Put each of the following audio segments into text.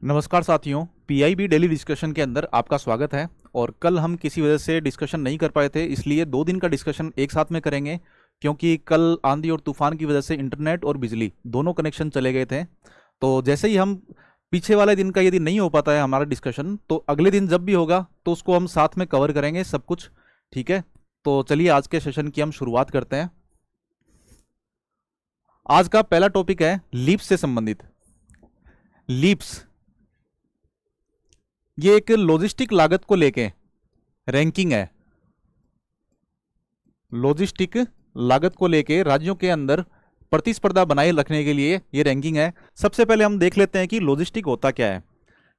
नमस्कार साथियों, PIB daily discussion के अंदर आपका स्वागत है। और कल हम किसी वजह से डिस्कशन नहीं कर पाए थे, इसलिए 2 दिन का डिस्कशन एक साथ में करेंगे। क्योंकि कल आंधी और तूफान की वजह से इंटरनेट और बिजली दोनों कनेक्शन चले गए थे। तो जैसे ही हम पीछे वाले दिन का यदि नहीं हो पाता है हमारा डिस्कशन, तो अगले दिन जब भी होगा तो उसको हम साथ में कवर करेंगे सब कुछ। ठीक है, तो चलिए आज के सेशन की हम शुरुआत करते हैं। आज का पहला टॉपिक है लीप्स से संबंधित। लीप्स ये एक लॉजिस्टिक लागत को लेके रैंकिंग है। लॉजिस्टिक लागत को लेके राज्यों के अंदर प्रतिस्पर्धा बनाए रखने के लिए ये रैंकिंग है। सबसे पहले हम देख लेते हैं कि लॉजिस्टिक होता क्या है।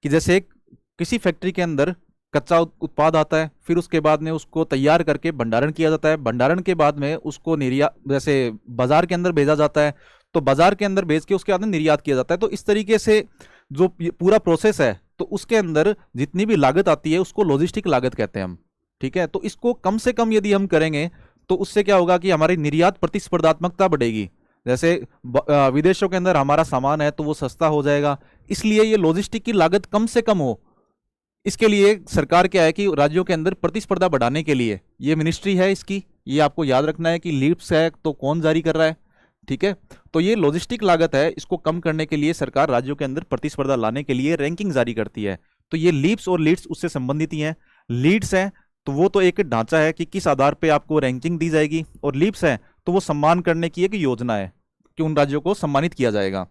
कि जैसे किसी फैक्ट्री के अंदर कच्चा उत्पाद आता है, फिर उसके बाद में उसको तैयार करके भंडारण किया जाता है। भंडारण के बाद में उसको निर्यात, जैसे बाजार के अंदर भेजा जाता है, तो बाजार के अंदर भेज के उसके बाद में निर्यात किया जाता है। तो इस तरीके से जो पूरा प्रोसेस है, तो उसके अंदर जितनी भी लागत आती है उसको लॉजिस्टिक लागत कहते हैं हम। ठीक है, तो इसको कम से कम यदि हम करेंगे तो उससे क्या होगा कि हमारी निर्यात प्रतिस्पर्धात्मकता बढ़ेगी। जैसे विदेशों के अंदर हमारा सामान है तो वो सस्ता हो जाएगा, इसलिए ये लॉजिस्टिक की लागत कम से कम हो। इसके लिए सरकार क्या है कि राज्यों के अंदर प्रतिस्पर्धा बढ़ाने के लिए ये मिनिस्ट्री है इसकी, ये आपको याद रखना है कि लीप्स है तो कौन जारी कर रहा है। ठीक है, तो ये लॉजिस्टिक लागत है, इसको कम करने के लिए सरकार राज्यों के अंदर प्रतिस्पर्धा लाने के लिए रैंकिंग जारी करती है। तो ये लीप्स और लीड्स उससे संबंधित ही हैं। लीड्स है तो वो तो एक ढांचा है कि किस आधार पे आपको रैंकिंग दी जाएगी, और लीप्स है तो वो सम्मान करने की एक योजना है कि उन राज्यों को सम्मानित किया जाएगा।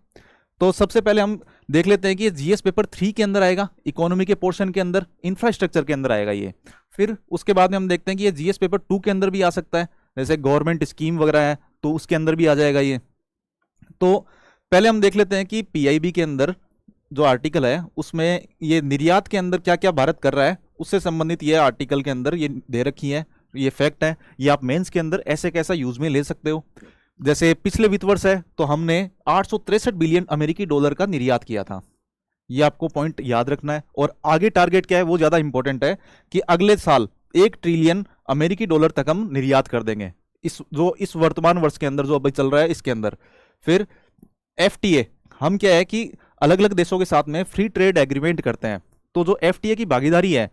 तो सबसे पहले हम देख लेते हैं कि ये जीएस पेपर 3 के अंदर आएगा, इकोनॉमी के पोर्शन के अंदर, इंफ्रास्ट्रक्चर के अंदर आएगा ये। फिर उसके बाद में हम देखते हैं कि ये जीएस पेपर 2 के अंदर भी आ सकता है, जैसे गवर्नमेंट स्कीम वगैरह है तो उसके अंदर भी आ जाएगा ये। तो पहले हम देख लेते हैं कि पीआईबी के अंदर जो आर्टिकल है उसमें ये निर्यात के अंदर क्या क्या भारत कर रहा है उससे संबंधित ये आर्टिकल के अंदर ये दे रखी है। ये फैक्ट है, ये आप मेंस के अंदर ऐसे कैसा यूज में ले सकते हो। जैसे पिछले वित्त वर्ष है तो हमने 863 बिलियन अमेरिकी डॉलर का निर्यात किया था। ये आपको पॉइंट याद रखना है। और आगे टारगेट क्या है वो ज्यादा इंपॉर्टेंट है कि अगले साल 1 ट्रिलियन अमेरिकी डॉलर तक हम निर्यात कर देंगे, इस वर्तमान वर्ष के अंदर जो अभी चल रहा है इसके अंदर। फिर एफटीए, हम क्या है कि अलग अलग देशों के साथ में फ्री ट्रेड एग्रीमेंट करते हैं। तो जो एफटीए की भागीदारी है,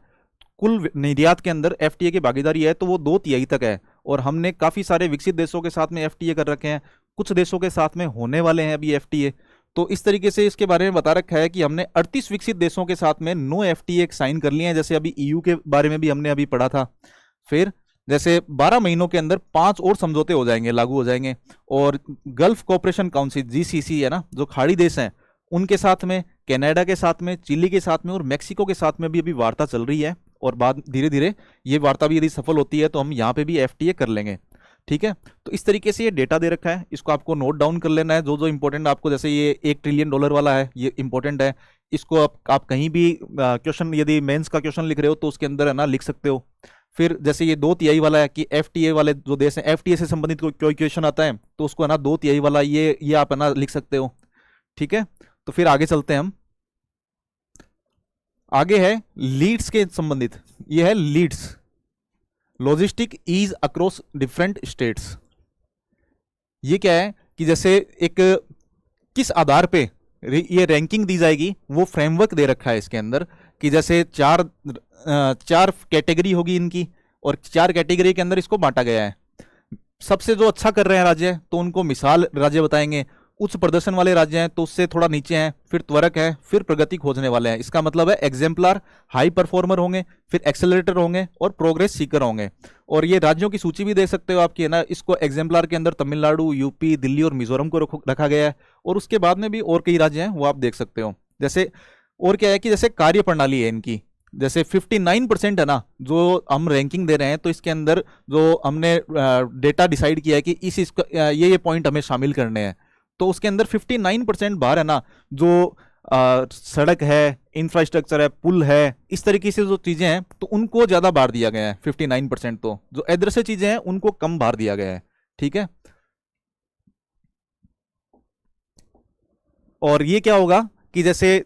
कुल निर्यात के अंदर एफटीए की भागीदारी है तो वो 2/3 तक है। और हमने काफी सारे विकसित देशों के साथ में एफटीए कर रखे हैं, कुछ देशों के साथ में होने वाले हैं अभी एफटीए। तो इस तरीके से इसके बारे में बता रखा है कि हमने 38 विकसित देशों के साथ में नो एफटीए साइन कर लिए हैं, जैसे अभी ईयू के बारे में भी हमने अभी पढ़ा था। फिर जैसे 12 महीनों के अंदर 5 और समझौते हो जाएंगे, लागू हो जाएंगे। और गल्फ कोऑपरेशन काउंसिल जीसीसी है ना, जो खाड़ी देश हैं उनके साथ में, कनाडा के साथ में, चिली के साथ में और मेक्सिको के साथ में भी अभी वार्ता चल रही है। और बाद धीरे धीरे ये वार्ता भी यदि सफल होती है तो हम यहाँ पे भी एफटीए कर लेंगे। ठीक है, तो इस तरीके से ये डेटा दे रखा है, इसको आपको नोट डाउन कर लेना है जो जो इंपॉर्टेंट आपको। जैसे ये 1 ट्रिलियन डॉलर वाला है, ये इंपॉर्टेंट है। इसको आप कहीं भी क्वेश्चन, यदि मेंस का क्वेश्चन लिख रहे हो तो उसके अंदर है ना लिख सकते हो। फिर जैसे ये 2/3 वाला है कि एफटीए वाले जो देश हैं, एफटीए से संबंधित कोई क्वेश्चन आता है तो उसको है ना 2/3 वाला ये आप है ना लिख सकते हो। ठीक है, तो फिर आगे चलते हैं हम। आगे है लीड्स के संबंधित, ये है leads, logistic ease across different states. ये क्या है कि जैसे एक किस आधार पे ये रैंकिंग दी जाएगी वो फ्रेमवर्क दे रखा है इसके अंदर। कि जैसे चार कैटेगरी होगी इनकी, और 4 कैटेगरी के अंदर इसको बांटा गया है। सबसे जो अच्छा कर रहे हैं राज्य तो उनको मिसाल राज्य बताएंगे, उच्च प्रदर्शन वाले राज्य हैं तो उससे थोड़ा नीचे हैं, फिर त्वरक है, फिर प्रगति खोजने वाले हैं। इसका मतलब है एग्जाम्पलर, हाई परफॉर्मर होंगे, फिर एक्सेलरेटर होंगे और प्रोग्रेस सीकर होंगे। और ये राज्यों की सूची भी देख सकते हो आपकी है ना, इसको एग्जाम्पलर के अंदर तमिलनाडु, यूपी, दिल्ली और मिजोरम को रखा गया है। और उसके बाद में भी और कई राज्य हैं वो आप देख सकते हो। जैसे और क्या है कि जैसे कार्य प्रणाली है इनकी, जैसे 59% है ना जो हम रैंकिंग दे रहे हैं, तो इसके अंदर जो हमने डेटा डिसाइड किया है कि ये पॉइंट हमें शामिल करने हैं। तो उसके अंदर 59% बाहर है ना, जो सड़क है, इंफ्रास्ट्रक्चर है, पुल है, इस तरीके से जो चीजें हैं तो उनको ज्यादा बाहर दिया गया है 59%। तो जो अदृश्य चीजें हैं उनको कम बाहर दिया गया है। ठीक है, और ये क्या होगा कि जैसे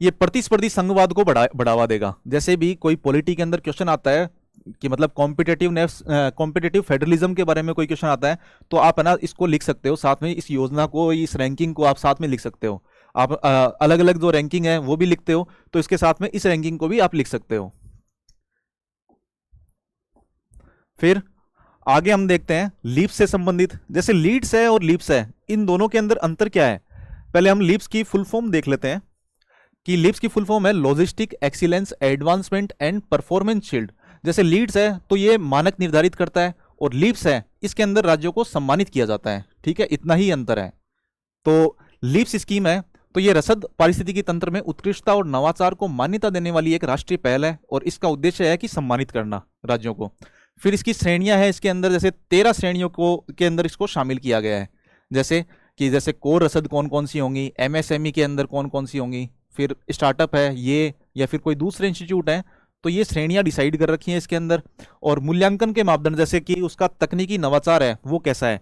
ये प्रतिस्पर्धी संघवाद को बढ़ावा देगा। जैसे भी कोई पॉलिटी के अंदर क्वेश्चन आता है कि मतलब कॉम्पिटेटिव फेडरलिज्म के बारे में कोई क्वेश्चन आता है तो आप है ना इसको लिख सकते हो साथ में, इस योजना को, इस रैंकिंग को आप साथ में लिख सकते हो। आप अलग अलग जो रैंकिंग है वो भी लिखते हो, तो इसके साथ में इस रैंकिंग को भी आप लिख सकते हो। फिर आगे हम देखते हैं लीप्स से संबंधित। जैसे लीड्स है और लीप्स है, इन दोनों के अंदर अंतर क्या है? पहले हम लीप्स की फुल फॉर्म देख लेते हैं कि लीप्स की फुल फॉर्म है logistic excellence advancement and performance shield. जैसे लीड्स है तो ये मानक निर्धारित करता है, और लीप्स है इसके अंदर राज्यों को सम्मानित किया जाता है। ठीक है, इतना ही अंतर है। तो लीप्स स्कीम है तो ये रसद पारिस्थितिकी तंत्र में उत्कृष्टता और नवाचार को मान्यता देने वाली एक राष्ट्रीय पहल है, और इसका उद्देश्य है कि सम्मानित करना राज्यों को। फिर इसकी श्रेणियां हैं इसके अंदर, जैसे 13 श्रेणियों को के अंदर इसको शामिल किया गया है। जैसे कोर रसद कौन कौन सी होंगी, एमएसएमई के अंदर कौन कौन सी होंगी, फिर स्टार्टअप है ये, या फिर कोई दूसरे इंस्टीट्यूट है, तो ये श्रेणियां डिसाइड कर रखी हैं इसके अंदर। और मूल्यांकन के मापदंड, जैसे कि उसका तकनीकी नवाचार है वो कैसा है,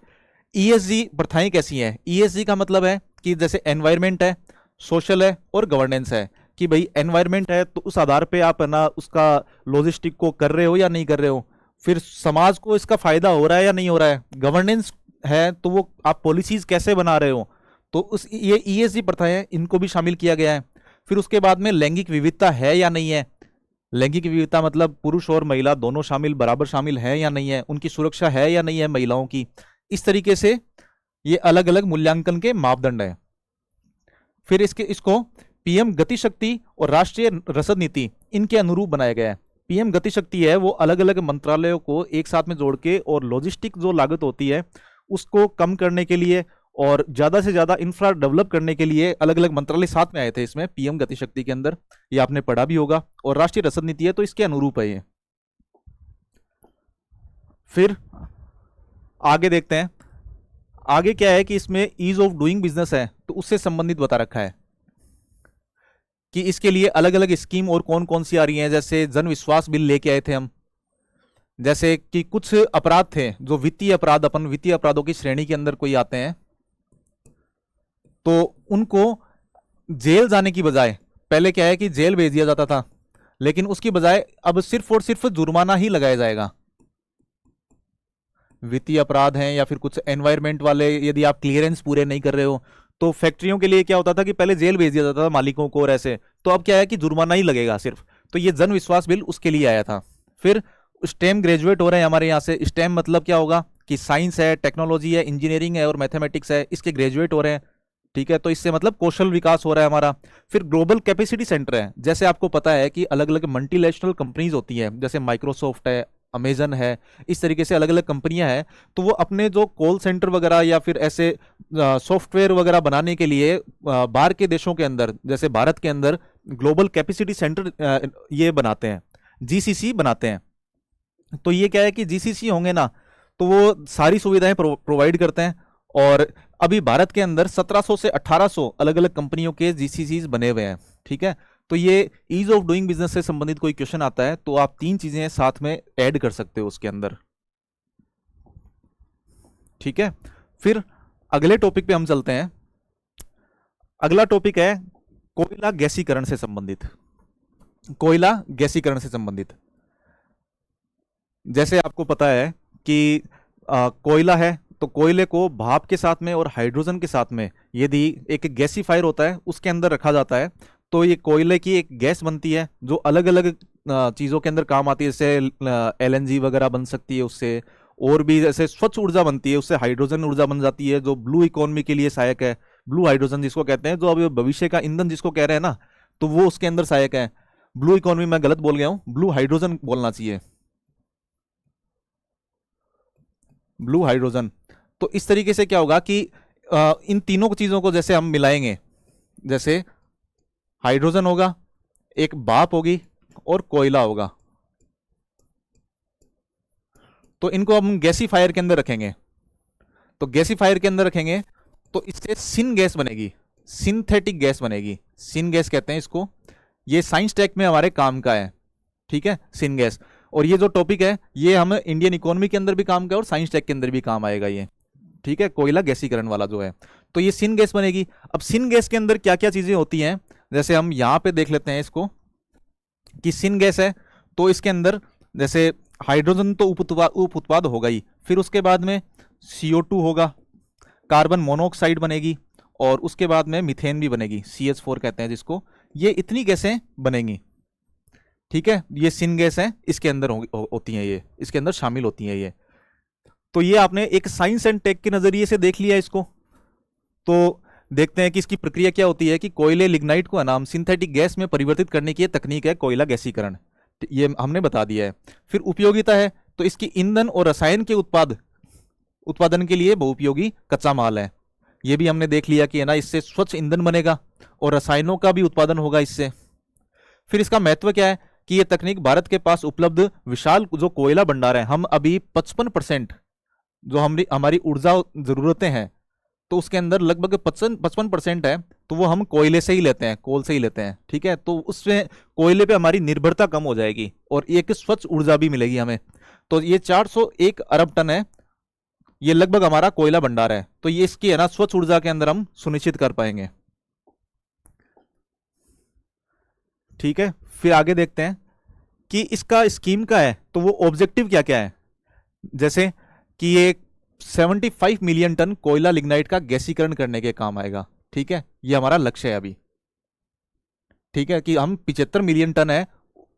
ईएसजी प्रथाएं कैसी हैं। ईएसजी का मतलब है कि जैसे एनवायरमेंट है, सोशल है और गवर्नेंस है, कि भाई एनवायरमेंट है तो उस आधार पे आप है ना उसका लॉजिस्टिक को कर रहे हो या नहीं कर रहे हो, फिर समाज को इसका फायदा हो रहा है या नहीं हो रहा है, गवर्नेंस है तो वो आप पॉलिसीज कैसे बना रहे हो, तो उस ये ईएसजी प्रथाएं इनको भी शामिल किया गया है। फिर उसके बाद में लैंगिक विविधता है या नहीं है, लैंगिक विविधता मतलब पुरुष और महिला दोनों शामिल, बराबर शामिल है या नहीं है, उनकी सुरक्षा है या नहीं है महिलाओं की। इस तरीके से ये अलग अलग मूल्यांकन के मापदंड है। फिर इसको पीएम गति शक्ति और राष्ट्रीय रसद नीति इनके अनुरूप बनाया गया है। पीएम गति शक्ति है वो अलग अलग मंत्रालयों को एक साथ में जोड़ के, और लॉजिस्टिक जो लागत होती है उसको कम करने के लिए और ज्यादा से ज्यादा इंफ्रा डेवलप करने के लिए अलग अलग मंत्रालय साथ में आए थे इसमें पीएम गति शक्ति के अंदर, ये आपने पढ़ा भी होगा। और राष्ट्रीय रसद नीति है तो इसके अनुरूप है ये। फिर आगे देखते हैं, आगे क्या है कि इसमें ईज ऑफ डूइंग बिजनेस है तो उससे संबंधित बता रखा है कि इसके लिए अलग अलग स्कीम और कौन कौन सी आ रही हैं। जैसे जन विश्वास बिल लेके आए थे हम, जैसे कि कुछ अपराध थे जो वित्तीय अपराध, अपन वित्तीय अपराधों की श्रेणी के अंदर कोई आते हैं तो उनको जेल जाने की बजाय, पहले क्या है कि जेल भेज दिया जाता था, लेकिन उसकी बजाय अब सिर्फ और सिर्फ जुर्माना ही लगाया जाएगा। वित्तीय अपराध हैं या फिर कुछ एनवायरमेंट वाले, यदि आप क्लियरेंस पूरे नहीं कर रहे हो, तो फैक्ट्रियों के लिए क्या होता था कि पहले जेल भेज दिया जाता था मालिकों को और ऐसे, तो अब क्या है कि जुर्माना ही लगेगा सिर्फ। तो ये जन विश्वास बिल उसके लिए आया था। फिर स्टेम ग्रेजुएट हो रहे हैं हमारे यहाँ से। स्टेम मतलब क्या होगा कि साइंस है, टेक्नोलॉजी है, इंजीनियरिंग है और मैथमेटिक्स है, इसके ग्रेजुएट हो रहे हैं। ठीक है, तो इससे मतलब कौशल विकास हो रहा है हमारा। फिर ग्लोबल कैपेसिटी सेंटर है, जैसे आपको पता है कि अलग अलग मल्टीनेशनल कंपनीज होती हैं, जैसे माइक्रोसॉफ्ट है, अमेजन है, इस तरीके से अलग अलग कंपनियां हैं, तो वो अपने जो कॉल सेंटर वगैरह या फिर ऐसे सॉफ्टवेयर वगैरह बनाने के लिए बाहर के देशों के अंदर, जैसे भारत के अंदर ग्लोबल कैपेसिटी सेंटर ये बनाते हैं, जीसीसी बनाते हैं। तो ये क्या है कि जीसीसी होंगे ना तो वो सारी सुविधाएं प्रोवाइड करते हैं। और अभी भारत के अंदर 1700 से 1800 अलग अलग कंपनियों के जीसीसी बने हुए हैं। ठीक है, तो ये ईज ऑफ डूइंग बिजनेस से संबंधित कोई क्वेश्चन आता है तो आप 3 चीजें साथ में ऐड कर सकते हो उसके अंदर। ठीक है, फिर अगले टॉपिक पे हम चलते हैं। अगला टॉपिक है कोयला गैसीकरण से संबंधित। कोयला गैसीकरण से संबंधित, जैसे आपको पता है कि कोयला है तो कोयले को भाप के साथ में और हाइड्रोजन के साथ में यदि एक गैसीफायर होता है उसके अंदर रखा जाता है तो ये कोयले की एक गैस बनती है जो अलग अलग चीज़ों के अंदर काम आती है। जैसे एलएनजी वगैरह बन सकती है उससे, और भी जैसे स्वच्छ ऊर्जा बनती है उससे, हाइड्रोजन ऊर्जा बन जाती है जो ब्लू इकोनॉमी के लिए सहायक है। ब्लू हाइड्रोजन जिसको कहते हैं, जो अभी भविष्य का ईंधन जिसको कह रहे हैं ना, तो वो उसके अंदर सहायक है। ब्लू इकोनॉमी मैं गलत बोल गया हूँ, ब्लू हाइड्रोजन बोलना चाहिए, ब्लू हाइड्रोजन। तो इस तरीके से क्या होगा कि इन तीनों चीजों को जैसे हम मिलाएंगे, जैसे हाइड्रोजन होगा, एक भाप होगी और कोयला होगा, तो इनको हम गैसीफायर के अंदर रखेंगे। तो गैसीफायर के अंदर रखेंगे तो इससे सिन गैस बनेगी, सिंथेटिक गैस बनेगी, सिन गैस कहते हैं इसको। ये साइंस टेक में हमारे काम का है। ठीक है, सिन गैस। और ये जो टॉपिक है ये हम इंडियन इकोनॉमी के अंदर भी काम का और साइंस टेक के अंदर भी काम आएगा ये। ठीक है, कोयला गैसीकरण वाला जो है, तो ये सिन गैस बनेगी। अब सिन गैस के अंदर क्या क्या चीजें होती हैं, जैसे हम यहां पे देख लेते हैं इसको कि सिन गैस है तो इसके अंदर जैसे हाइड्रोजन तो उप उत्पाद होगा ही, फिर उसके बाद में CO2 होगा, कार्बन मोनोऑक्साइड बनेगी, और उसके बाद में मीथेन भी बनेगी, CH4 कहते हैं जिसको। ये इतनी गैसें बनेंगी, ठीक है। ये सिन गैस है, इसके अंदर होती हैं, ये इसके अंदर शामिल होती हैं ये। तो ये आपने एक साइंस एंड टेक के नजरिए से देख लिया इसको। तो देखते हैं कि इसकी प्रक्रिया क्या होती है कि कोयले लिग्नाइट को अनाम सिंथेटिक गैस में परिवर्तित करने की तकनीक है कोयला गैसीकरण, ये हमने बता दिया है। फिर उपयोगिता है, तो इसकी ईंधन और रसायन के उत्पादन के लिए बहुउपयोगी कच्चा माल है, ये भी हमने देख लिया कि है ना, इससे स्वच्छ ईंधन बनेगा और रसायनों का भी उत्पादन होगा इससे। फिर इसका महत्व क्या है कि ये तकनीक भारत के पास उपलब्ध विशाल जो कोयला भंडार है, हम अभी 55% जो हमारी ऊर्जा जरूरतें हैं, तो उसके अंदर लगभग 55% है, तो वो हम कोयले से ही लेते हैं, कोल से ही लेते हैं, ठीक है। तो उसमें कोयले पे हमारी निर्भरता कम हो जाएगी और एक स्वच्छ ऊर्जा भी मिलेगी हमें। तो ये 401 अरब टन है, ये लगभग हमारा कोयला भंडार है। तो ये इसकी है ना स्वच्छ ऊर्जा के अंदर हम सुनिश्चित कर पाएंगे, ठीक है। फिर आगे देखते हैं कि इसका स्कीम का है, तो वो ऑब्जेक्टिव क्या क्या है। जैसे कि ये 75 मिलियन टन कोयला लिग्नाइट का गैसीकरण करने के काम आएगा, ठीक है। ये हमारा लक्ष्य है अभी, ठीक है, कि हम 75 मिलियन टन है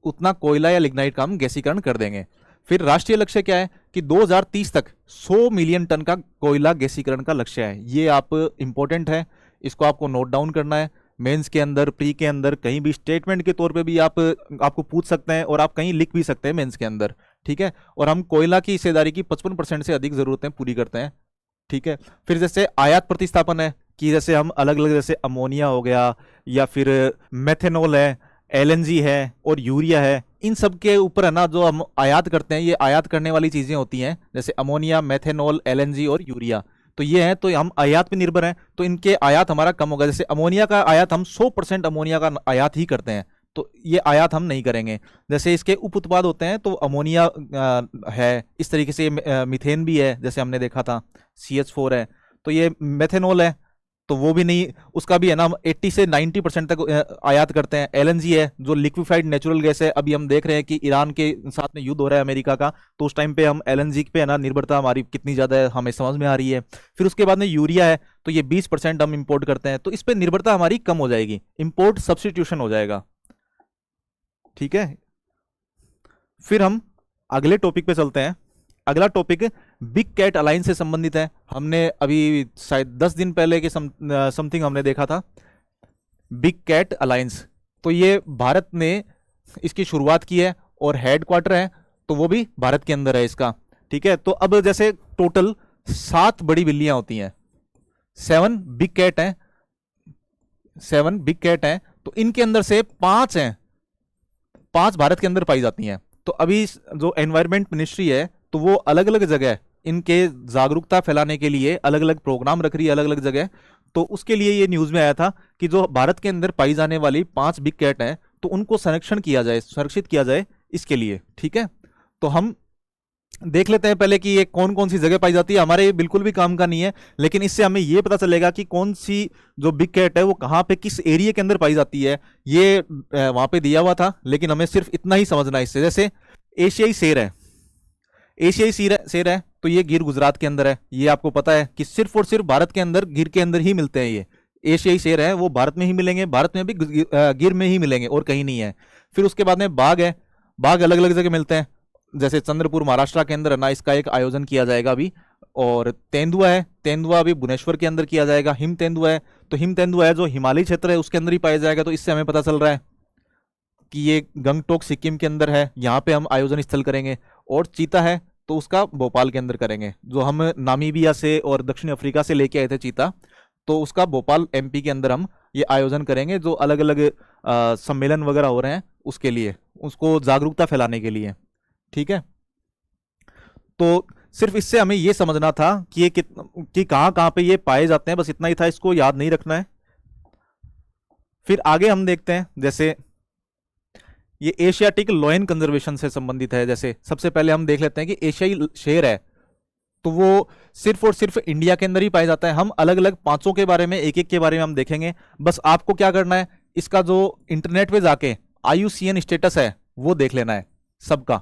उतना कोयला या लिग्नाइट का हम गैसीकरण कर देंगे। फिर राष्ट्रीय लक्ष्य क्या है कि 2030 तक 100 मिलियन टन का कोयला गैसीकरण का लक्ष्य है। ये आप इंपॉर्टेंट है, इसको आपको नोट डाउन करना है। मेंस के अंदर, प्री के अंदर, कहीं भी स्टेटमेंट के तौर पे भी आपको पूछ सकते हैं और आप कहीं लिख भी सकते हैं मेंस के अंदर, ठीक है। और हम कोयला की हिस्सेदारी की 55% से अधिक जरूरतें पूरी करते हैं, ठीक है। फिर जैसे आयात प्रतिस्थापन है कि जैसे हम अलग अलग, जैसे अमोनिया हो गया या फिर मेथेनॉल है, LNG है और यूरिया है, इन सब के ऊपर है ना जो हम आयात करते हैं, ये आयात करने वाली चीजें होती हैं, जैसे अमोनिया, मेथेनॉल, LNG और यूरिया। तो ये है, तो हम आयात पे निर्भर हैं, तो इनके आयात हमारा कम होगा। जैसे अमोनिया का आयात हम 100% अमोनिया का आयात ही करते हैं, तो ये आयात हम नहीं करेंगे। जैसे इसके उप उत्पाद होते हैं, तो अमोनिया है, इस तरीके से मीथेन भी है, जैसे हमने देखा था CH4 है, तो ये मेथेनॉल है, तो वो भी नहीं, उसका भी है ना हम 80 से 90% तक आयात करते हैं। LNG है जो लिक्विफाइड नेचुरल गैस है, अभी हम देख रहे हैं कि ईरान के साथ में युद्ध हो रहा है अमेरिका का, तो उस टाइम पे हम LNG पे है ना निर्भरता हमारी कितनी ज़्यादा है हमें समझ में आ रही है। फिर उसके बाद में यूरिया है, तो ये 20% हम इंपोर्ट करते हैं, तो इस पर निर्भरता हमारी कम हो जाएगी, इंपोर्ट सब्सटीट्यूशन हो जाएगा, ठीक है। फिर हम अगले टॉपिक पे चलते हैं। अगला टॉपिक बिग कैट अलायंस से संबंधित है। हमने अभी शायद 10 दिन पहले के समथिंग हमने देखा था बिग कैट अलायंस। तो ये भारत ने इसकी शुरुआत की है और हेडक्वार्टर है तो वो भी भारत के अंदर है इसका, ठीक है। तो अब जैसे टोटल 7 बड़ी बिल्लियां होती हैं, 7 बिग कैट हैं, 7 बिग कैट हैं, तो इनके अंदर से 5 हैं, 5 भारत के अंदर पाई जाती हैं। तो अभी जो एनवायरमेंट मिनिस्ट्री है तो वो अलग अलग जगह इनके जागरूकता फैलाने के लिए अलग अलग प्रोग्राम रख रही है अलग अलग जगह। तो उसके लिए ये न्यूज में आया था कि जो भारत के अंदर पाई जाने वाली 5 बिग कैट हैं तो उनको संरक्षित किया जाए इसके लिए, ठीक है। तो हम देख लेते हैं पहले कि ये कौन कौन सी जगह पाई जाती है। हमारे ये बिल्कुल भी काम का नहीं है, लेकिन इससे हमें ये पता चलेगा कि कौन सी जो बिग कैट है वो कहाँ पे किस एरिया के अंदर पाई जाती है। ये वहां पे दिया हुआ था, लेकिन हमें सिर्फ इतना ही समझना है इससे। जैसे एशियाई शेर है, एशियाई शेर है तो ये गिर गुजरात के अंदर है। ये आपको पता है कि सिर्फ और सिर्फ भारत के अंदर गिर के अंदर ही मिलते हैं। ये एशियाई शेर है वो भारत में ही मिलेंगे, भारत में भी गिर में ही मिलेंगे और कहीं नहीं है। फिर उसके बाद में बाघ है, बाघ अलग अलग जगह मिलते हैं, जैसे चंद्रपुर महाराष्ट्र के अंदर है ना, इसका एक आयोजन किया जाएगा अभी। और तेंदुआ है, तेंदुआ अभी भुवनेश्वर के अंदर किया जाएगा। हिम तेंदुआ है, तो हिम तेंदुआ है जो हिमालय क्षेत्र है उसके अंदर ही पाया जाएगा। तो इससे हमें पता चल रहा है कि ये गंगटोक सिक्किम के अंदर है, यहाँ पे हम आयोजन स्थल करेंगे। और चीता है तो उसका भोपाल के अंदर करेंगे, जो हम नामीबिया से और दक्षिण अफ्रीका से लेके आए थे चीता, तो उसका भोपाल MP के अंदर हम ये आयोजन करेंगे, जो अलग अलग सम्मेलन वगैरह हो रहे हैं उसके लिए, उसको जागरूकता फैलाने के लिए, ठीक है। तो सिर्फ इससे हमें ये समझना था कि ये कि कहाँ कहाँ पे ये पाए जाते हैं, बस इतना ही था, इसको याद नहीं रखना है। फिर आगे हम देखते हैं, जैसे ये एशियाटिक लॉयन कंजर्वेशन से संबंधित है। जैसे सबसे पहले हम देख लेते हैं कि एशियाई शेर है तो वो सिर्फ और सिर्फ इंडिया के अंदर ही पाया जाता है। हम अलग अलग 5 के बारे में, एक एक के बारे में हम देखेंगे। बस आपको क्या करना है, इसका जो इंटरनेट पे जाके IUCN स्टेटस है वो देख लेना है सबका,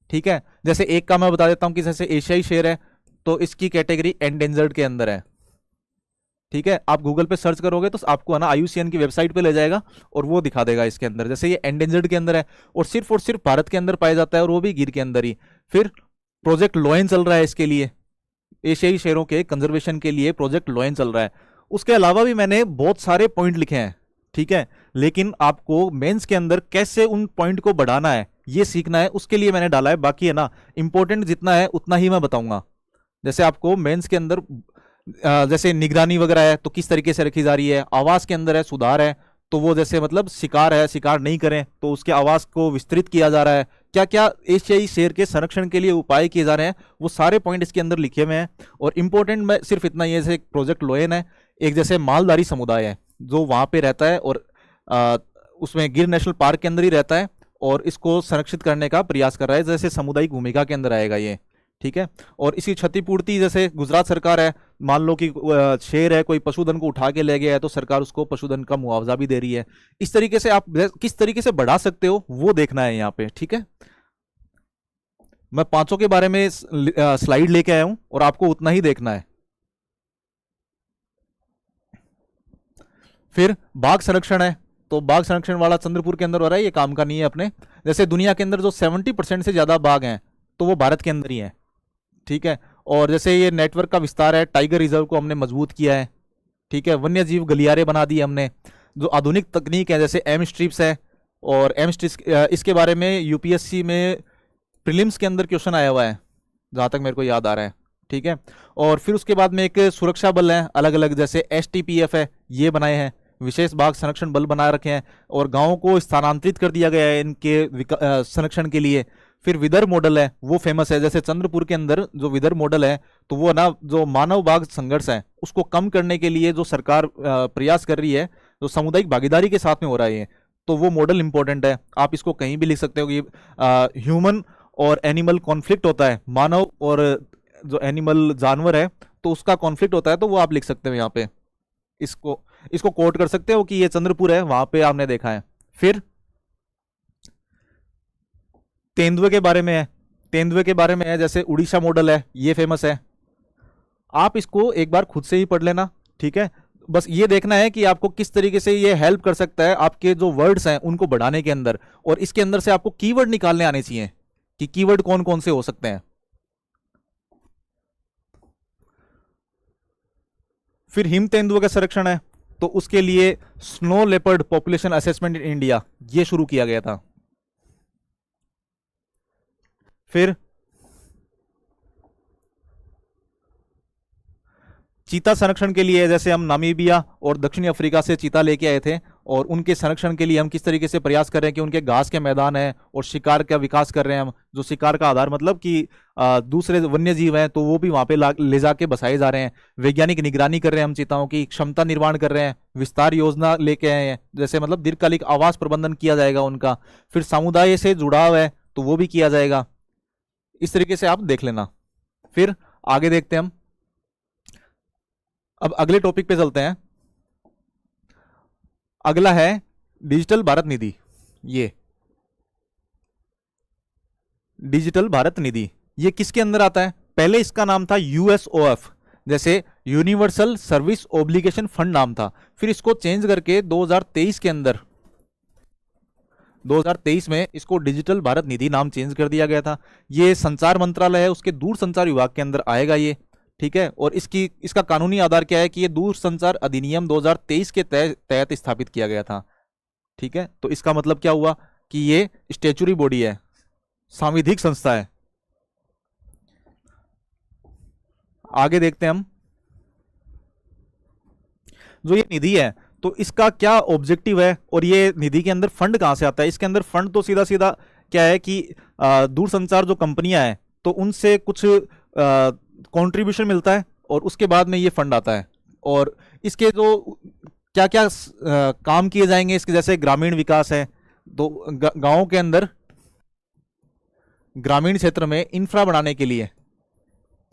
ठीक है। जैसे एक का मैं बता देता हूं कि जैसे एशियाई शेर है तो इसकी कैटेगरी एंडेंजर्ड के अंदर है, ठीक है, आप गूगल पे सर्च करोगे तो आपको है ना IUCN की वेबसाइट पे ले जाएगा और वो दिखा देगा इसके अंदर। जैसे ये एंडेंजर्ड के अंदर है और सिर्फ भारत के अंदर पाया जाता है और वो भी गिर के अंदर ही। फिर प्रोजेक्ट लोयन चल रहा है इसके लिए, एशियाई शेरों के कंजर्वेशन के लिए प्रोजेक्ट लोयन चल रहा है। उसके अलावा भी मैंने बहुत सारे पॉइंट लिखे हैं, ठीक है, लेकिन आपको मेंस के अंदर कैसे उन पॉइंट को बढ़ाना है ये सीखना है, उसके लिए मैंने डाला है। बाकी है ना इंपॉर्टेंट जितना है उतना ही मैं बताऊंगा। जैसे आपको मेंस के अंदर जैसे निगरानी वगैरह है तो किस तरीके से रखी जा रही है, आवास के अंदर है सुधार है तो वो जैसे मतलब शिकार है, शिकार नहीं करें तो उसके आवास को विस्तृत किया जा रहा है, क्या क्या एशियाई शेर के संरक्षण के लिए उपाय किए जा रहे हैं, वो सारे पॉइंट इसके अंदर लिखे हुए हैं। और इंपॉर्टेंट में सिर्फ इतना ही है, जैसे प्रोजेक्ट लोयन है, एक जैसे मालधारी समुदाय है जो वहां पे रहता है और उसमें गिर नेशनल पार्क के अंदर ही रहता है और इसको संरक्षित करने का प्रयास कर रहा है, जैसे सामुदायिक भूमिका के अंदर आएगा ये, ठीक है। और इसी क्षतिपूर्ति, जैसे गुजरात सरकार है, मान लो कि शेर है, कोई पशुधन को उठा के ले गया है तो सरकार उसको पशुधन का मुआवजा भी दे रही है। इस तरीके से आप किस तरीके से बढ़ा सकते हो वो देखना है यहाँ पे, ठीक है। मैं पांचों के बारे में स्लाइड लेके आया हूं और आपको उतना ही देखना है। फिर बाघ संरक्षण है, तो बाघ संरक्षण वाला चंद्रपुर के अंदर हो रहा है, ये काम का नहीं है अपने। जैसे दुनिया के अंदर जो 70% से ज्यादा बाघ हैं तो वो भारत के अंदर ही है, ठीक है। और जैसे ये नेटवर्क का विस्तार है, टाइगर रिजर्व को हमने मजबूत किया है, ठीक है। वन्य जीव गलियारे बना दिए हमने। जो आधुनिक तकनीक है जैसे एम स्ट्रिप्स है, और एम स्ट्रिप्स इसके बारे में यूपीएससी में प्रीलिम्स के अंदर क्वेश्चन आया हुआ है जहां तक मेरे को याद आ रहा है, ठीक है। और फिर उसके बाद में एक सुरक्षा बल है अलग अलग, जैसे STPF है, ये बनाए हैं, विशेष बाघ संरक्षण बल बना रखे हैं और गांवों को स्थानांतरित कर दिया गया है इनके संरक्षण के लिए। फिर विदर्भ मॉडल है, वो फेमस है, जैसे चंद्रपुर के अंदर जो विदर्भ मॉडल है तो वो ना जो मानव बाघ संघर्ष है उसको कम करने के लिए जो सरकार प्रयास कर रही है, जो सामुदायिक भागीदारी के साथ में हो रहा है, तो वो मॉडल इंपॉर्टेंट है। आप इसको कहीं भी लिख सकते हो कि ह्यूमन और एनिमल कॉन्फ्लिक्ट होता है, मानव और जो एनिमल जानवर है तो उसका कॉन्फ्लिक्ट होता है, तो वो आप लिख सकते हो यहाँ पे, इसको इसको कोट कर सकते हो कि ये चंद्रपुर है, वहां पे आपने देखा है। फिर तेंदुए के बारे में है, तेंदुए के बारे में है, जैसे उड़ीसा मॉडल है, ये फेमस है। आप इसको एक बार खुद से ही पढ़ लेना, ठीक है। बस ये देखना है कि आपको किस तरीके से ये हेल्प कर सकता है आपके जो वर्ड्स हैं उनको बढ़ाने के अंदर, और इसके अंदर से आपको कीवर्ड निकालने आने चाहिए कि कीवर्ड कौन कौन से हो सकते हैं। फिर हिम तेंदुए का संरक्षण है, तो उसके लिए snow leopard population assessment in India ये शुरू किया गया था। फिर चीता संरक्षण के लिए, जैसे हम नामीबिया और दक्षिणी अफ्रीका से चीता लेके आए थे और उनके संरक्षण के लिए हम किस तरीके से प्रयास कर रहे हैं कि उनके घास के मैदान है और शिकार का विकास कर रहे हैं हम, जो शिकार का आधार मतलब कि दूसरे वन्य जीव हैं तो वो भी वहां पे ले जाके बसाए जा रहे हैं। वैज्ञानिक निगरानी कर रहे हैं हम, चीताओं की क्षमता निर्माण कर रहे हैं, विस्तार योजना लेके आए हैं, जैसे मतलब दीर्घकालिक आवास प्रबंधन किया जाएगा उनका। फिर समुदाय से जुड़ाव है तो वो भी किया जाएगा। इस तरीके से आप देख लेना। फिर आगे देखते हैं हम, अब अगले टॉपिक पे चलते हैं। अगला है डिजिटल भारत निधि। ये डिजिटल भारत निधि ये किसके अंदर आता है? पहले इसका नाम था USOF, जैसे यूनिवर्सल सर्विस ओब्लिगेशन फंड नाम था। फिर इसको चेंज करके 2023 के अंदर 2023 में इसको डिजिटल भारत निधि नाम चेंज कर दिया गया था। ये संचार मंत्रालय है, उसके दूरसंचार विभाग के अंदर आएगा ये, ठीक है। और इसका कानूनी आधार क्या है कि ये दूरसंचार अधिनियम 2023 के तहत स्थापित किया गया था, ठीक है। तो इसका मतलब क्या हुआ कि ये स्टैच्यूटरी बॉडी है, सांविधिक संस्था है। आगे देखते हैं हम, जो ये निधि है तो इसका क्या ऑब्जेक्टिव है और ये निधि के अंदर फंड कहां से आता है? इसके अंदर फंड तो सीधा सीधा क्या है कि दूरसंचार जो कंपनियां हैं तो उनसे कुछ कंट्रीब्यूशन मिलता है और उसके बाद में ये फंड आता है। और इसके जो क्या क्या काम किए जाएंगे इसके, जैसे ग्रामीण विकास है तो गांवों के अंदर ग्रामीण क्षेत्र में इंफ्रा बनाने के लिए,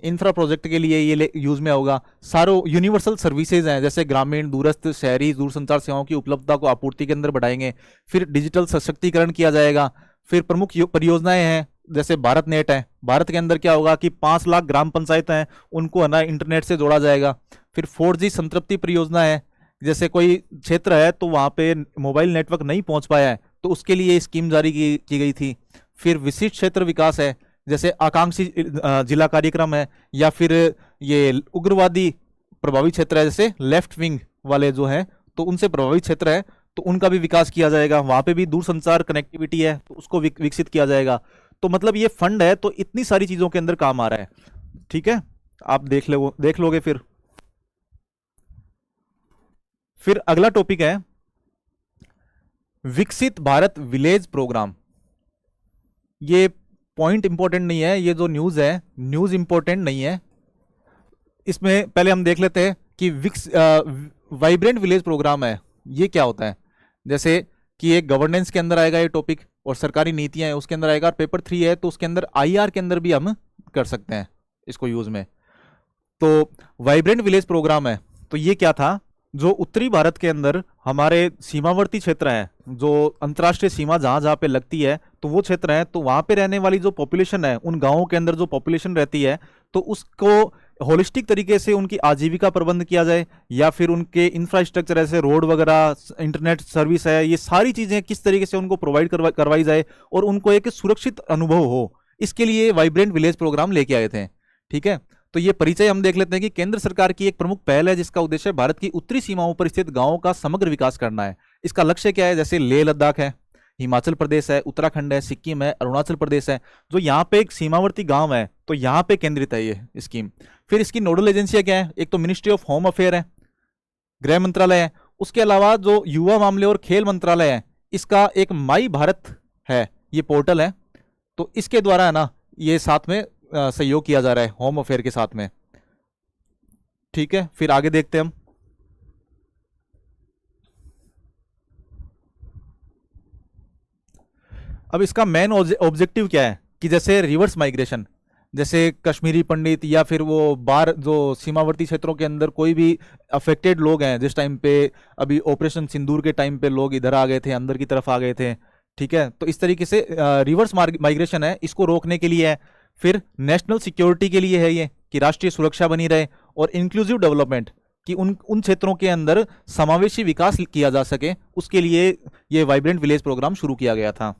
इंफ्रा प्रोजेक्ट के लिए ये यूज में होगा। सारो यूनिवर्सल सर्विसेज हैं, जैसे ग्रामीण दूरस्थ शहरी दूरसंचार सेवाओं की उपलब्धता को आपूर्ति के अंदर बढ़ाएंगे। फिर डिजिटल सशक्तिकरण किया जाएगा। फिर प्रमुख परियोजनाएं हैं, जैसे भारत नेट है, भारत के अंदर क्या होगा कि 5 लाख ग्राम पंचायत हैं उनको है ना इंटरनेट से जोड़ा जाएगा। फिर 4G संतृप्ति परियोजना है, जैसे कोई क्षेत्र है तो वहाँ पे मोबाइल नेटवर्क नहीं पहुँच पाया है तो उसके लिए स्कीम जारी की गई थी। फिर विशिष्ट क्षेत्र विकास है, जैसे आकांक्षी जिला कार्यक्रम है, या फिर ये उग्रवादी प्रभावित क्षेत्र है, जैसे लेफ्ट विंग वाले जो हैं तो उनसे प्रभावित क्षेत्र है तो उनका भी विकास किया जाएगा, वहाँ पे भी दूरसंचार कनेक्टिविटी है तो उसको विकसित किया जाएगा। तो मतलब ये फंड है तो इतनी सारी चीज़ों के अंदर काम आ रहा है। ठीक है, आप देख लोगे। फिर अगला टॉपिक है विकसित भारत विलेज प्रोग्राम। ये पॉइंट इंपॉर्टेंट नहीं है, ये जो न्यूज़ है न्यूज़ इंपॉर्टेंट नहीं है। इसमें पहले हम देख लेते हैं कि वाइब्रेंट विलेज प्रोग्राम है, ये क्या होता है। जैसे कि एक गवर्नेंस के अंदर आएगा ये टॉपिक, और सरकारी नीतियां है उसके अंदर आएगा, और पेपर 3 है तो उसके अंदर आईआर के अंदर भी हम कर सकते हैं इसको यूज में। तो वाइब्रेंट विलेज प्रोग्राम है तो ये क्या था, जो उत्तरी भारत के अंदर हमारे सीमावर्ती क्षेत्र हैं, जो अंतर्राष्ट्रीय सीमा जहाँ जहाँ पे लगती है तो वो क्षेत्र है, तो वहाँ पे रहने वाली जो पॉपुलेशन है, उन गाँवों के अंदर जो पॉपुलेशन रहती है तो उसको होलिस्टिक तरीके से उनकी आजीविका प्रबंध किया जाए, या फिर उनके इंफ्रास्ट्रक्चर ऐसे रोड वगैरह, इंटरनेट सर्विस है, ये सारी चीज़ें किस तरीके से उनको प्रोवाइड करवाई जाए और उनको एक सुरक्षित अनुभव हो, इसके लिए वाइब्रेंट विलेज प्रोग्राम लेके आए थे। ठीक है, तो ये परिचय हम देख लेते हैं कि केंद्र सरकार की एक प्रमुख पहल है जिसका उद्देश्य भारत की उत्तरी सीमाओं पर स्थित गांवों का समग्र विकास करना है। इसका लक्ष्य क्या है, जैसे लेह लद्दाख है, हिमाचल प्रदेश है, उत्तराखंड है, सिक्किम है, अरुणाचल प्रदेश है, जो यहाँ पे एक सीमावर्ती गांव है तो यहाँ पे केंद्रित है ये स्कीम। फिर इसकी नोडल एजेंसियां क्या है, एक तो मिनिस्ट्री ऑफ होम अफेयर है, गृह मंत्रालय है, उसके अलावा जो युवा मामले और खेल मंत्रालय है, इसका एक माई भारत है, ये पोर्टल है, तो इसके द्वारा है ना ये साथ में सहयोग किया जा रहा है होम अफेयर के साथ में। ठीक है, फिर आगे देखते हैं हम। अब इसका मेन ऑब्जेक्टिव क्या है कि जैसे रिवर्स माइग्रेशन, जैसे कश्मीरी पंडित या फिर वो बाहर जो सीमावर्ती क्षेत्रों के अंदर कोई भी अफेक्टेड लोग हैं, जिस टाइम पे अभी ऑपरेशन सिंदूर के टाइम पे लोग इधर आ गए थे, अंदर की तरफ आ गए थे। ठीक है, तो इस तरीके से रिवर्स माइग्रेशन है, इसको रोकने के लिए है। फिर नेशनल सिक्योरिटी के लिए है ये, कि राष्ट्रीय सुरक्षा बनी रहे, और इंक्लूसिव डेवलपमेंट, कि उन क्षेत्रों के अंदर समावेशी विकास किया जा सके, उसके लिए ये वाइब्रेंट विलेज प्रोग्राम शुरू किया गया था।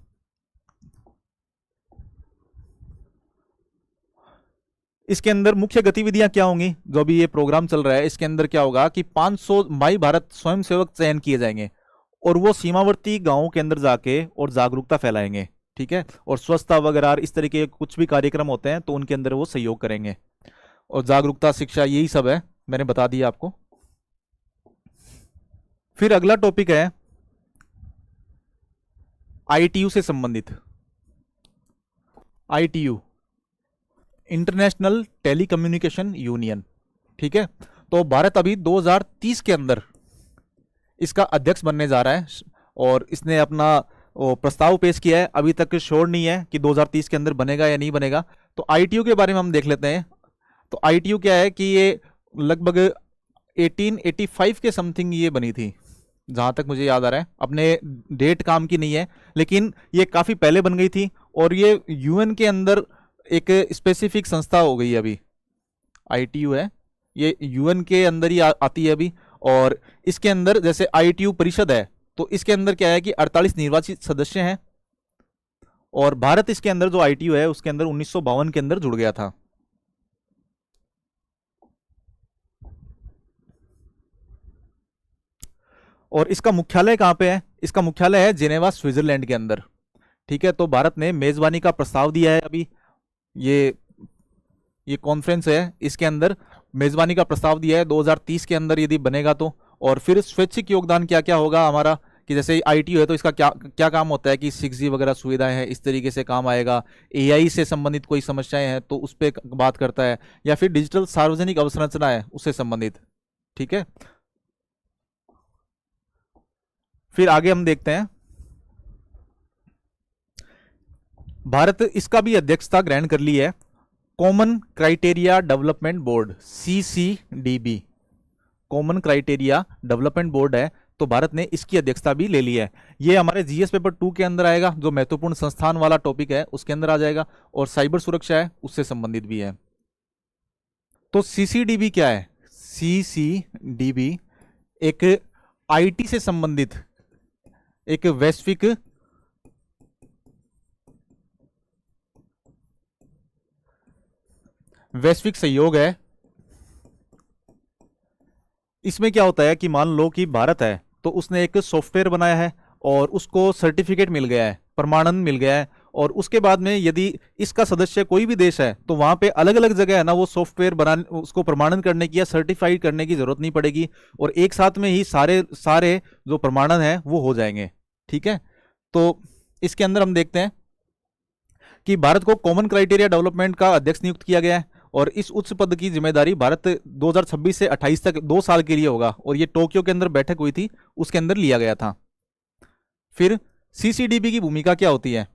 इसके अंदर मुख्य गतिविधियां क्या होंगी, जो भी ये प्रोग्राम चल रहा है इसके अंदर क्या होगा कि 500 माई भारत स्वयंसेवक चयन किए जाएंगे और वो सीमावर्ती गांवों के अंदर जाके और जागरूकता फैलाएंगे। ठीक है, और स्वच्छता वगैरह इस तरीके के कुछ भी कार्यक्रम होते हैं तो उनके अंदर वो सहयोग करेंगे, और जागरूकता शिक्षा यही सब है, मैंने बता दिया आपको। फिर अगला टॉपिक है आईटीयू से संबंधित। ITU, international telecommunication union. ठीक है, तो भारत अभी 2030 के अंदर इसका अध्यक्ष बनने जा रहा है, और इसने अपना प्रस्ताव पेश किया है। अभी तक श्योर नहीं है कि 2030 के अंदर बनेगा या नहीं बनेगा। तो आईटीयू के बारे में हम देख लेते हैं। तो आईटीयू क्या है कि ये लगभग 1885 के समथिंग ये बनी थी, जहां तक मुझे याद आ रहा है, अपने डेट काम की नहीं है, लेकिन ये काफी पहले बन गई थी, और ये यूएन के अंदर एक स्पेसिफिक संस्था हो गई है अभी। आईटीयू है, ये यूएन के अंदर ही आती है अभी, और इसके अंदर जैसे आईटीयू परिषद है तो इसके अंदर क्या है कि 48 निर्वाचित सदस्य हैं, और भारत इसके अंदर जो आईटीयू है उसके अंदर 1952 के अंदर जुड़ गया था। और इसका मुख्यालय कहां पे है, इसका मुख्यालय है जेनेवा स्विट्जरलैंड के अंदर। ठीक है, तो भारत ने मेजबानी का प्रस्ताव दिया है अभी, ये कॉन्फ्रेंस है, इसके अंदर मेजबानी का प्रस्ताव दिया है 2030 के अंदर यदि बनेगा तो। और फिर स्वैच्छिक योगदान क्या क्या होगा हमारा, कि जैसे आईटीयू है तो इसका क्या क्या काम होता है कि 6G वगैरह सुविधाएं हैं, इस तरीके से काम आएगा। एआई से संबंधित कोई समस्याएं हैं तो उस पर बात करता है, या फिर डिजिटल सार्वजनिक अवसंरचना है उससे संबंधित। ठीक है, फिर आगे हम देखते हैं, भारत इसका भी अध्यक्षता ग्रहण कर ली है, common criteria development board, CCDB, common criteria development board है, तो भारत ने इसकी अध्यक्षता भी ले ली है। ये हमारे जीएस पेपर 2 के अंदर आएगा, जो महत्वपूर्ण संस्थान वाला टॉपिक है उसके अंदर आ जाएगा, और साइबर सुरक्षा है उससे संबंधित भी है। तो CCDB क्या है, CCDB एक आईटी से संबंधित एक वैश्विक सहयोग है। इसमें क्या होता है कि मान लो कि भारत है तो उसने एक सॉफ्टवेयर बनाया है और उसको सर्टिफिकेट मिल गया है, प्रमाणन मिल गया है, और उसके बाद में यदि इसका सदस्य कोई भी देश है तो वहां पे अलग अलग जगह है ना वो सॉफ्टवेयर बना उसको प्रमाणन करने की या सर्टिफाइड करने की जरूरत नहीं पड़ेगी, और एक साथ में ही सारे सारे जो प्रमाणन है वो हो जाएंगे। ठीक है, तो इसके अंदर हम देखते हैं कि भारत को कॉमन क्राइटेरिया डेवलपमेंट का अध्यक्ष नियुक्त किया गया है, और इस उच्च पद की जिम्मेदारी भारत 2026 से 28 तक 2 साल के लिए होगा, और ये टोक्यो के अंदर बैठक हुई थी उसके अंदर लिया गया था। फिर सीसीडीबी की भूमिका क्या होती है?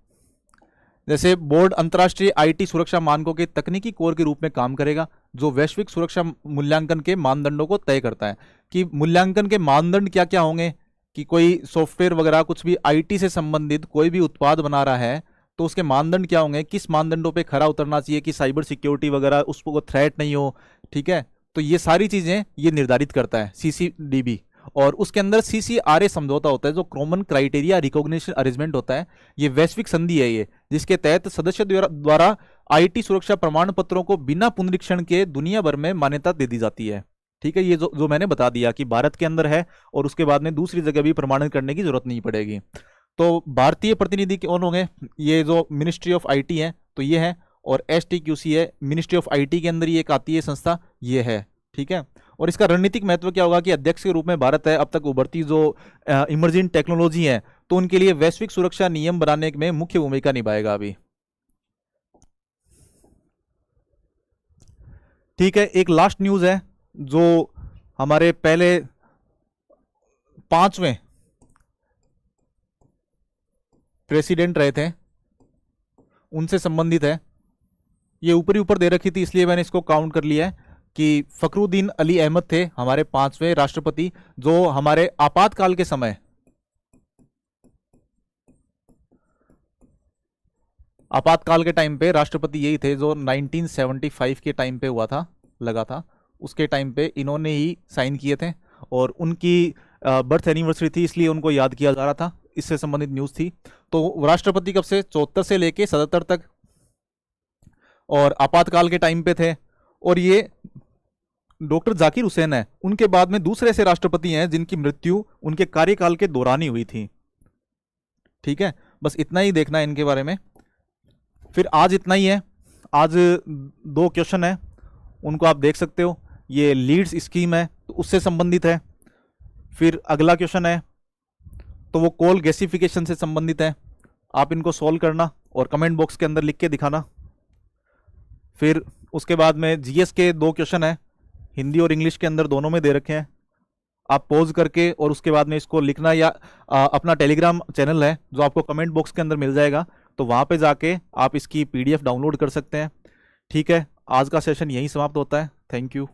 जैसे बोर्ड अंतर्राष्ट्रीय आईटी सुरक्षा मानकों के तकनीकी कोर के रूप में काम करेगा, जो वैश्विक सुरक्षा मूल्यांकन के मानदंडों को तय करता है। कि मूल्यांकन के मानदंड क्या क्या होंगे, कि कोई सॉफ्टवेयर वगैरह कुछ भी आईटी से संबंधित कोई भी उत्पाद बना रहा है तो उसके मानदंड क्या होंगे, किस मानदंडों पे खरा उतरना चाहिए कि साइबर सिक्योरिटी वगैरह उसको थ्रेट नहीं हो। ठीक है, तो ये सारी चीजें ये निर्धारित करता है सीसीडीबी। और उसके अंदर सीसीआरए समझौता होता है, जो कॉमन क्राइटेरिया रिकॉग्निशन अरेंजमेंट होता है। ये वैश्विक संधि है ये, जिसके तहत सदस्य द्वारा आईटी सुरक्षा प्रमाण पत्रों को बिना पुनरीक्षण के दुनिया भर में मान्यता दे दी जाती है। ठीक है, ये जो मैंने बता दिया कि भारत के अंदर है और उसके बाद में दूसरी जगह भी प्रमाणित करने की जरूरत नहीं पड़ेगी। तो भारतीय प्रतिनिधि कौन होंगे? ये जो मिनिस्ट्री ऑफ आईटी है तो ये है, और एसटीक्यूसी है मिनिस्ट्री ऑफ आईटी के अंदर ही एक आती है संस्था, ये है। ठीक है, और इसका रणनीतिक महत्व क्या होगा कि अध्यक्ष के रूप में भारत है अब तक उभरती जो इमर्जिंग टेक्नोलॉजी है तो उनके लिए वैश्विक सुरक्षा नियम बनाने में मुख्य भूमिका निभाएगा अभी। ठीक है, एक लास्ट न्यूज है जो हमारे पहले 5वें प्रेसिडेंट रहे थे उनसे संबंधित है। ये ऊपर ही ऊपर दे रखी थी इसलिए मैंने इसको काउंट कर लिया है कि फखरुद्दीन अली अहमद थे हमारे 5वें राष्ट्रपति, जो हमारे आपातकाल के समय आपातकाल के टाइम पे राष्ट्रपति यही थे, जो 1975 के टाइम पे हुआ था, लगा था उसके टाइम पे इन्होंने ही साइन किए थे, और उनकी बर्थ एनिवर्सरी थी इसलिए उनको याद किया जा रहा था, इससे संबंधित न्यूज थी। तो राष्ट्रपति कब से? 74 से लेके 77 तक, और आपातकाल के टाइम पे थे। और ये डॉक्टर जाकिर हुसैन है, उनके बाद में दूसरे ऐसे राष्ट्रपति हैं जिनकी मृत्यु उनके कार्यकाल के दौरान ही हुई थी। ठीक है, बस इतना ही देखना है इनके बारे में। फिर आज इतना ही है, आज 2 क्वेश्चन है उनको आप देख सकते हो। ये लीड्स स्कीम है तो उससे संबंधित है। फिर अगला क्वेश्चन है तो वो कोल गैसिफिकेशन से संबंधित है, आप इनको सॉल्व करना और कमेंट बॉक्स के अंदर लिख के दिखाना। फिर उसके बाद में जीएस के 2 क्वेश्चन है, हिंदी और इंग्लिश के अंदर दोनों में दे रखे हैं, आप पॉज करके और उसके बाद में इसको लिखना, या अपना टेलीग्राम चैनल है जो आपको कमेंट बॉक्स के अंदर मिल जाएगा, तो वहाँ पे जाके आप इसकी पीडीएफ डाउनलोड कर सकते हैं। ठीक है, आज का सेशन यहीं समाप्त होता है। Thank you.